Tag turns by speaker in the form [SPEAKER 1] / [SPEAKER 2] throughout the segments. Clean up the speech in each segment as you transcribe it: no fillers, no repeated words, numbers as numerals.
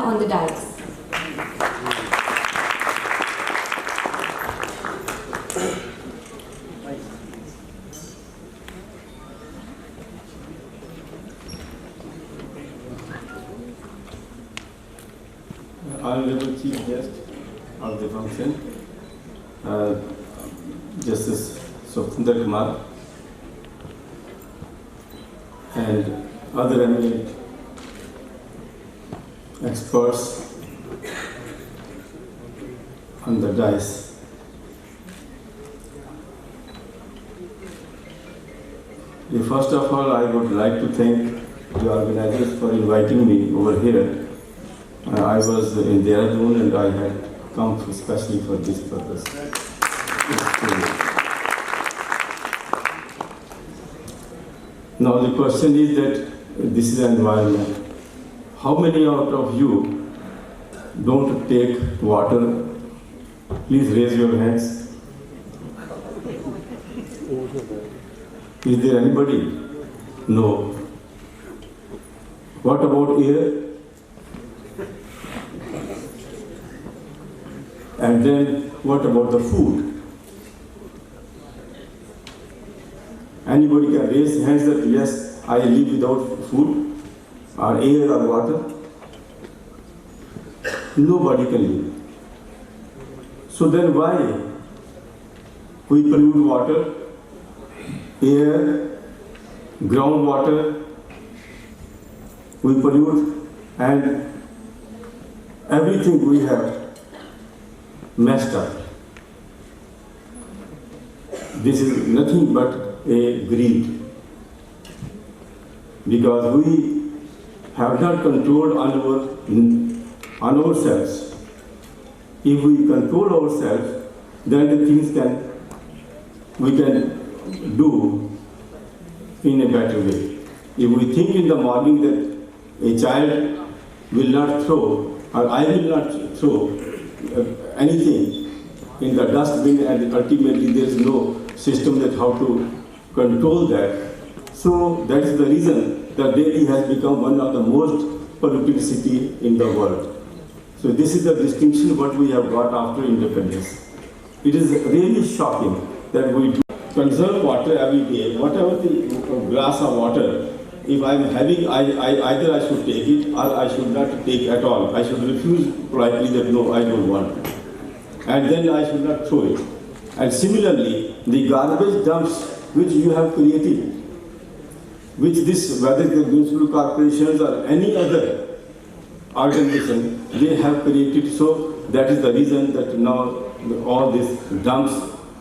[SPEAKER 1] on the dais.
[SPEAKER 2] Honorable Chief Guest of the function, Justice Sundar Kumar, and other eminent experts on the dais. First of all, I would like to thank the organizers for inviting me over here. I was in Dehradun and I had come especially for this purpose. Now the question is that this is an environment. How many out of you don't take water? Please raise your hands. Is there anybody? No. What about air? And then what about the food? Anybody can raise hands that yes, I live without food or air or water? Nobody can live. So then why we pollute water, air, groundwater, we pollute, and everything we have messed up. This is nothing but a greed, because we have not controlled on ourselves. If we control ourselves, then the things we can do in a better way. If we think in the morning that a child will not throw, or I will not throw anything in the dustbin, and ultimately there is no system that how to control that. So that is the reason that Delhi has become one of the most polluted city in the world. So this is the distinction what we have got after independence. It is really shocking that we do conserve water every day. Whatever the glass of water, if I am having, either I should take it or I should not take at all. I should refuse politely that no, I don't want. And then I should not throw it. And similarly, the garbage dumps which you have created, which this, whether the municipal corporations or any other organization, they have created, so that is the reason that now all these dumps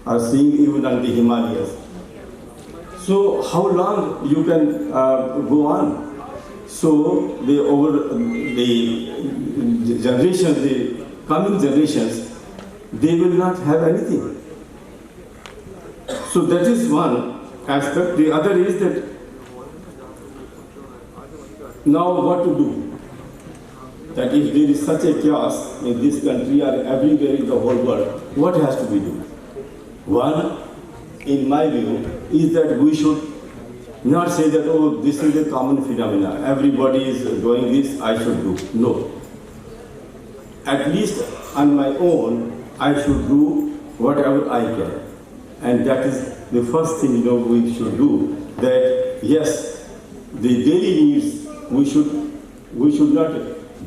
[SPEAKER 2] are seen even on the Himalayas. So how long you can go on? So the generations, the coming generations, they will not have anything. So that is one aspect. The other is that now what to do? That if there is such a chaos in this country or everywhere in the whole world, what has to be done? One, in my view, is that we should not say that, oh, this is a common phenomena. Everybody is doing this, I should do. No. At least on my own, I should do whatever I can. And that is the first thing we should do. That yes, the daily needs, we should not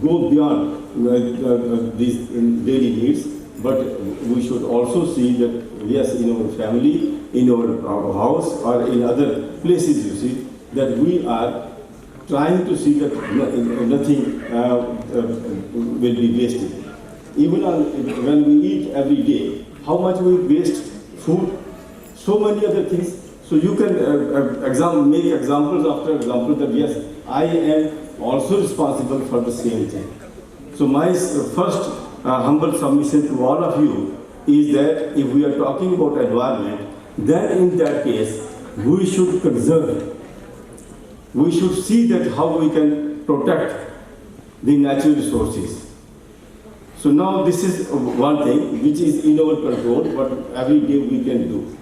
[SPEAKER 2] go beyond these daily needs, but we should also see that yes, in our family, in our house, or in other places, you see, that we are trying to see that nothing will be wasted. Even when we eat every day, how much we waste food, so many other things. So you can make examples after examples that yes, I am also responsible for the same thing. So my first humble submission to all of you is that if we are talking about environment, then in that case, we should conserve. We should see that how we can protect the natural resources. So now this is one thing which is in our control, but every day we can do.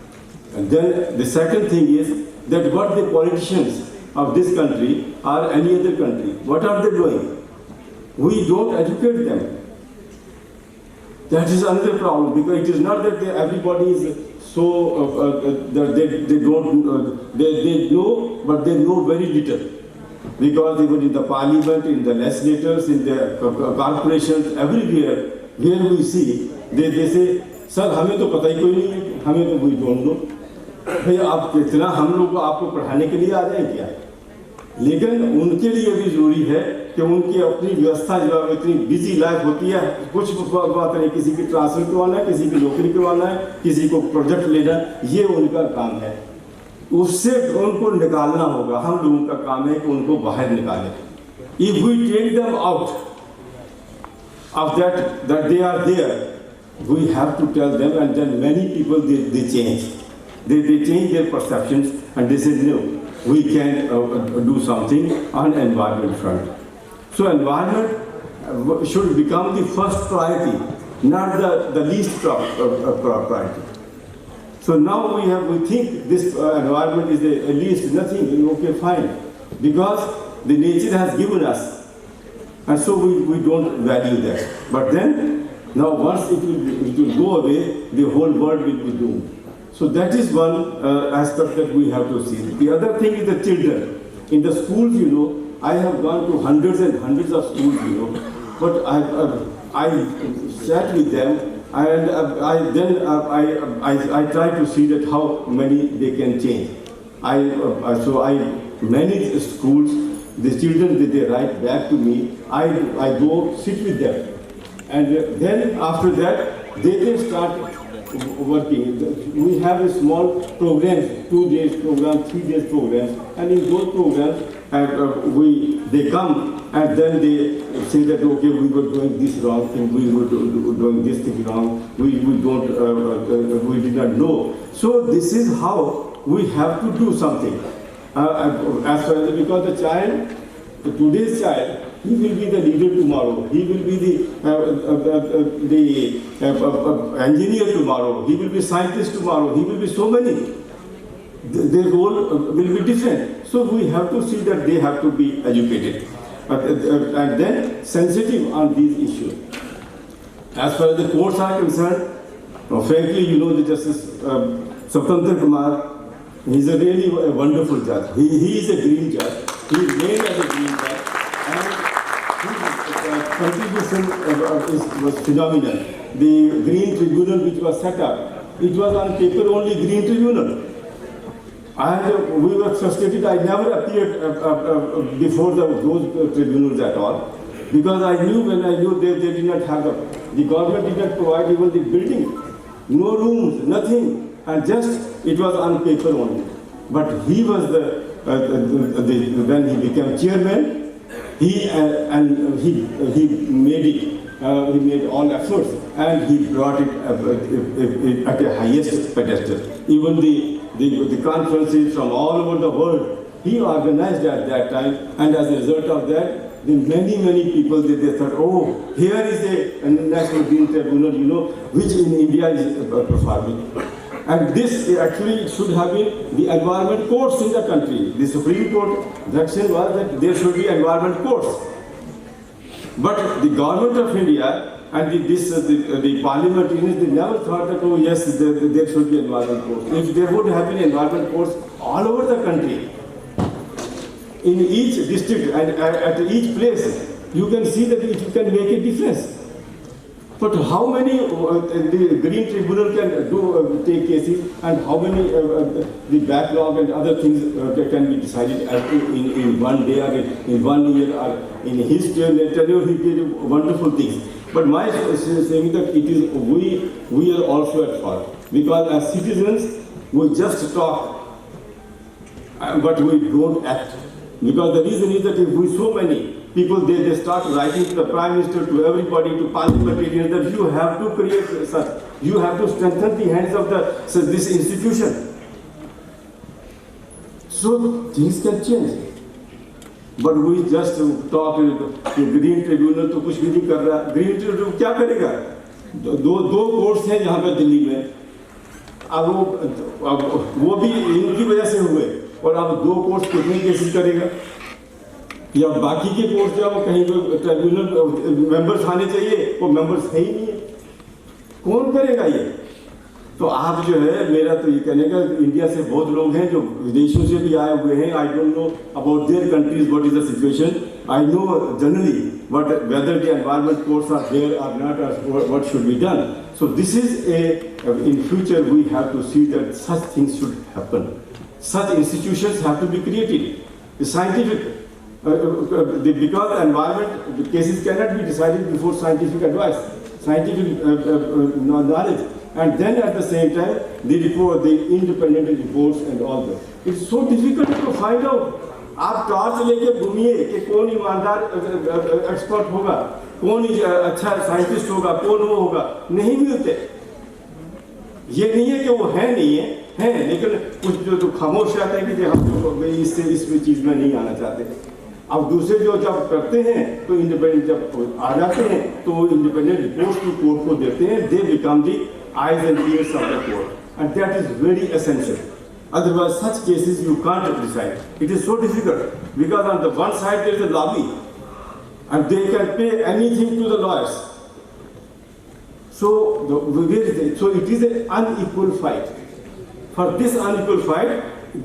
[SPEAKER 2] And then the second thing is that what the politicians of this country or any other country, what are they doing? we don't educate them. That is another problem, because it is not that everybody is so that they don't they know, but they know very little, because even in the parliament, in the legislators, in the corporations, everywhere where we see they say, sir हमें तो पता ही कोई नहीं है, हमें तो कोई ढूंढ दो। भाई आप कितना हम लोग आपको पढ़ाने के लिए आ रहे हैं क्या? लेकिन उनके लिए भी जरूरी है कि उनकी अपनी व्यवस्था जो है, इतनी बिजी लाइफ होती है, कुछ बात नहीं, किसी की ट्रांसफर करवाना है, किसी की नौकरी करवाना है, किसी को प्रोजेक्ट लेना, ये उनका काम है। उससे उनको निकालना होगा। हम लोगों का काम है कि उनको बाहर निकालें। If we take them out of that they are there, we have to tell them, and then many people they change. They change their perceptions and they say no, we can do something on environment front. So environment should become the first priority, not the least priority. So now we think this environment is the least nothing. Okay, fine, because the nature has given us, and so we don't value that. But then now once it will go away, the whole world will be doomed. So that is one aspect that we have to see. The other thing is the children. In the schools, you know, I have gone to hundreds and hundreds of schools, you know, but I sat with them, and I try to see that how many they can change. So I manage schools. The children, they write back to me. I go sit with them, and then after that they start working. We have a small programs, 2 days program, 3 days programs, and in those programs, they come and then they say that okay, we were doing this wrong thing, we were doing this thing wrong, we did not know. So this is how we have to do something. As far as, because the child, today's child, he will be the leader tomorrow. He will be the engineer tomorrow. He will be scientist tomorrow. He will be so many. Their role will be different. So we have to see that they have to be educated, and then sensitive on these issues. As far as the courts are concerned, frankly, you know, the Justice Satantar Kumar, he's a really wonderful judge. He is a green judge. He is named as a green judge, and his contribution was phenomenal. The Green Tribunal which was set up, it was on paper only Green Tribunal. And we were frustrated. I never appeared before those tribunals at all, because I knew they did not have the government did not provide even the building, no rooms, nothing, and just it was on paper only. But he was when he became chairman, he made it. He made all efforts, and he brought it at the highest pedestal. Even the conferences from all over the world, he organized at that time, and as a result of that, many people they thought, oh, here is a National Green Tribunal, you know, which in India is performing. And this actually should have been the environment courts in the country. The Supreme Court direction was that there should be environment courts. But the government of India and the parliamentarians, they never thought that, oh yes, there should be environment courts. If there would have been environment courts all over the country, in each district and at each place, you can see that it can make a difference. But how many the Green Tribunal can take cases, and how many the backlog and other things can be decided in 1 day or in 1 year or in his tenure, he did wonderful things. But my saying that it is we are also at fault, because as citizens we just talk, but we don't act. Because the reason is that if we so many people, they start writing to the Prime Minister, to everybody, to parliamentarians, that you have to create such, you have to strengthen the hands of this institution. So things can change. But we just talk, Green Tribunal तो कुछ भी नहीं कर रहा. Green Tribunal क्या करेगा? दो courts हैं यहाँ पे दिल्ली में. अब वो भी इनकी वजह से हुए, और अब 2 कोर्ट्स कितने केसेस करेगा? या बाकी के पोस्ट जो है वो कहीं ट्रिब्यूनल मेंबर्स आने चाहिए, वो मेंबर्स है ही नहीं है, कौन करेगा ये? तो आप जो है, मेरा तो ये कहने का, इंडिया से बहुत लोग हैं जो विदेशों से भी आए हुए हैं. I don't know about their countries what is the situation. I know generally but whether the environment course are there are not, what should be done. So this is in future we have to see that such things should happen. Such institutions have to be created. The scientific, because environment cases cannot be decided before scientific advice, scientific knowledge, and then at the same time the report, the independent reports and all that. It's so difficult to find out. आप torch लेके घूमिए कि कौन ईमानदार expert होगा, कौन अच्छा scientist होगा, कौन वो होगा, नहीं मिलते. ये नहीं है कि वो है नहीं है, हैं, लेकिन कुछ जो खामोश रहते हैं कि हम इससे इसमें चीज में नहीं आना चाहते. अब दूसरे जो जब करते हैं तो इंडिपेंडेंट जब आ जाते हैं तो इंडिपेंडेंट रिपोर्ट की कोर्ट को देते हैं. They become the eyes and years of the court, and that is very essential. Otherwise, such cases you can't decide. It is so difficult because on the one side there is a lobby, and they can pay anything to the lawyers. So it is an unequal fight. For this unequal fight,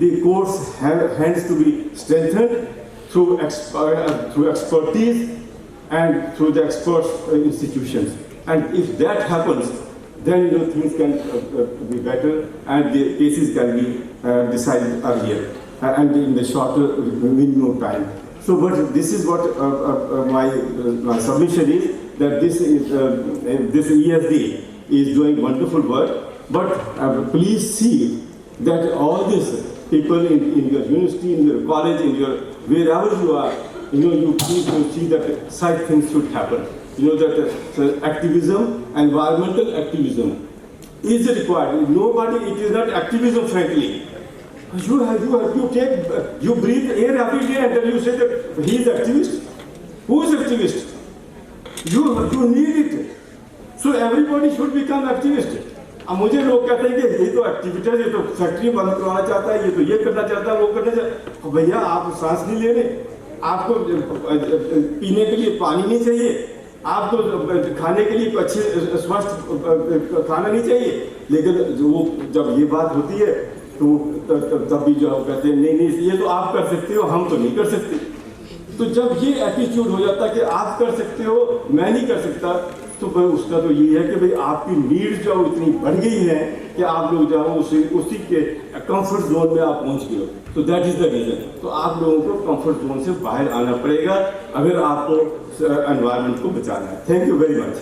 [SPEAKER 2] the courts have hands to be strengthened through expertise and through the experts institutions. And if that happens, then things can be better and the cases can be decided earlier and in the shorter minimum time. So, but this is what my submission is, that this ESDA is doing wonderful work. But please see that all these people in your university, in your college, in your wherever you are, you please see that such things should happen. That activism, environmental activism is required. Nobody, it is not activism, frankly. You breathe air every day and then you say that he is activist. Who is activist? You need it. So everybody should become activist. अब मुझे लोग कहते हैं कि ये तो activity है, ये तो फैक्ट्री बंद करवाना चाहता है, ये तो ये करना चाहता है, वो करना चाहता है. भैया आप सांस नहीं ले रहे, आपको पीने के लिए पानी नहीं चाहिए, आपको खाने के लिए अच्छे स्वस्थ खाना नहीं चाहिए, लेकिन जो जब ये बात होती है तो तब भी जो कहते हैं नहीं ये तो आप कर सकते हो, हम तो नहीं कर सकते. तो जब ये एटीट्यूड हो जाता है कि आप कर सकते हो, मैं नहीं कर सकता, तो भाई उसका तो ये है कि भाई आपकी नीड्स जो इतनी बढ़ गई है कि आप लोग जो उसी के कंफर्ट जोन में आप पहुंच गए हो. तो दैट इज द रीजन. तो आप लोगों को कंफर्ट जोन से बाहर आना पड़ेगा अगर आपको एनवायरनमेंट को बचाना है. Thank you very much.